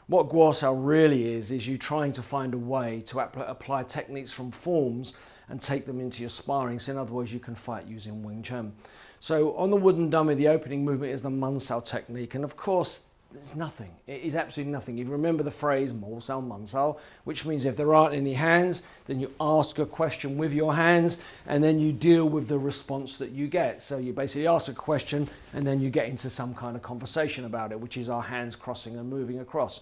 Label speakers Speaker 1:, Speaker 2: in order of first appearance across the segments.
Speaker 1: What Gworr Sau really is you trying to find a way to apply techniques from forms and take them into your sparring. So in other words, you can fight using Wing Chun. So on the wooden dummy, the opening movement is the Mun Sau technique, and of course, there's nothing. It is absolutely nothing. You remember the phrase Mo Sau, Mun Sau, which means if there aren't any hands, then you ask a question with your hands, and then you deal with the response that you get. So you basically ask a question, and then you get into some kind of conversation about it, which is our hands crossing and moving across.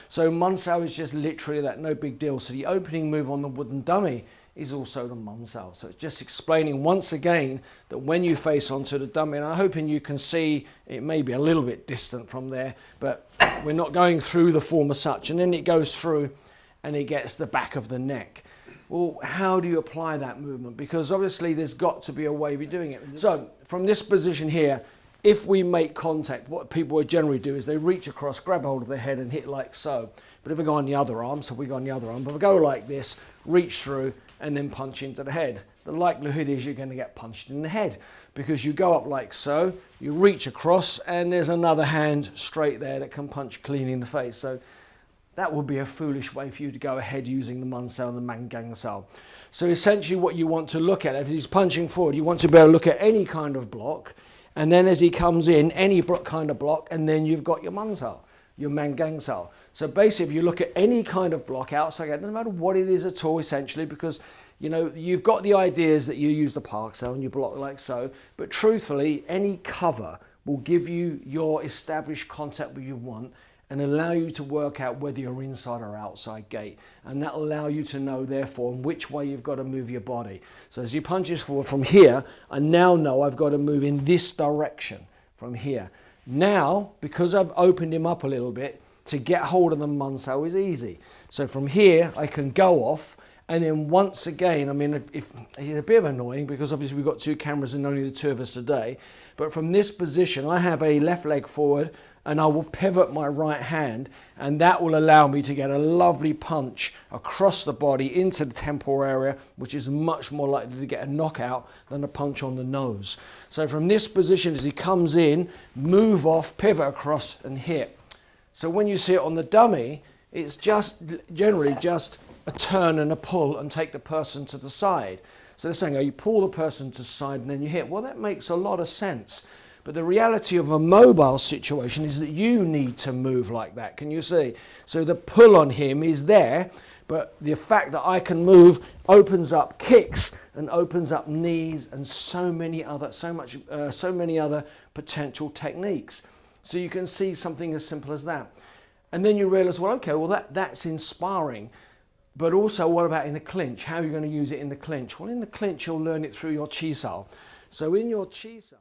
Speaker 1: So Mun Sau is just literally that, no big deal. So the opening move on the wooden dummy is also the Mun Sau. So it's just explaining once again that when you face onto the dummy, and I'm hoping you can see it may be a little bit distant from there, but we're not going through the form as such, and then it goes through and it gets the back of the neck. Well, how do you apply that movement? Because obviously there's got to be a way of doing it. So from this position here, if we make contact, what people would generally do is they reach across, grab hold of their head and hit like so. But if we go on the other arm, so we go on the other arm, but we go like this, reach through, and then punch into the head. The likelihood is you're going to get punched in the head because you go up like so, you reach across, and there's another hand straight there that can punch clean in the face. So that would be a foolish way for you to go ahead using the Mun Sau and the Man Gang Sau. So essentially what you want to look at, if he's punching forward, you want to be able to look at any kind of block, and then as he comes in, any kind of block, and then you've got your Mun Sau, your Man Gang Sau. So basically, if you look at any kind of block outside, it doesn't matter what it is at all, essentially, because you know you've got the ideas that you use the Park Sau and you block like so, but truthfully, any cover will give you your established contact where you want and allow you to work out whether you're inside or outside gate, and that will allow you to know, therefore, which way you've got to move your body. So as you punch this forward from here, I now know I've got to move in this direction from here. Now, because I've opened him up a little bit, to get hold of the Mun Sau is easy. So from here, I can go off, and then once again, I mean, if it's a bit of annoying because obviously we've got two cameras and only the two of us today, but from this position, I have a left leg forward, and I will pivot my right hand, and that will allow me to get a lovely punch across the body into the temporal area, which is much more likely to get a knockout than a punch on the nose. So from this position, as he comes in, move off, pivot across, and hit. So when you see it on the dummy, it's just generally just a turn and a pull and take the person to the side. So they're saying, oh, you pull the person to the side and then you hit. Well, that makes a lot of sense. But the reality of a mobile situation is that you need to move like that. Can you see? So the pull on him is there, but the fact that I can move opens up kicks and opens up knees and so many other potential techniques. So you can see something as simple as that. And then you realize, well, okay, well, that's in sparring. But also, what about in the clinch? How are you going to use it in the clinch? Well, in the clinch, you'll learn it through your Chi Sau. So in your Chi Sau,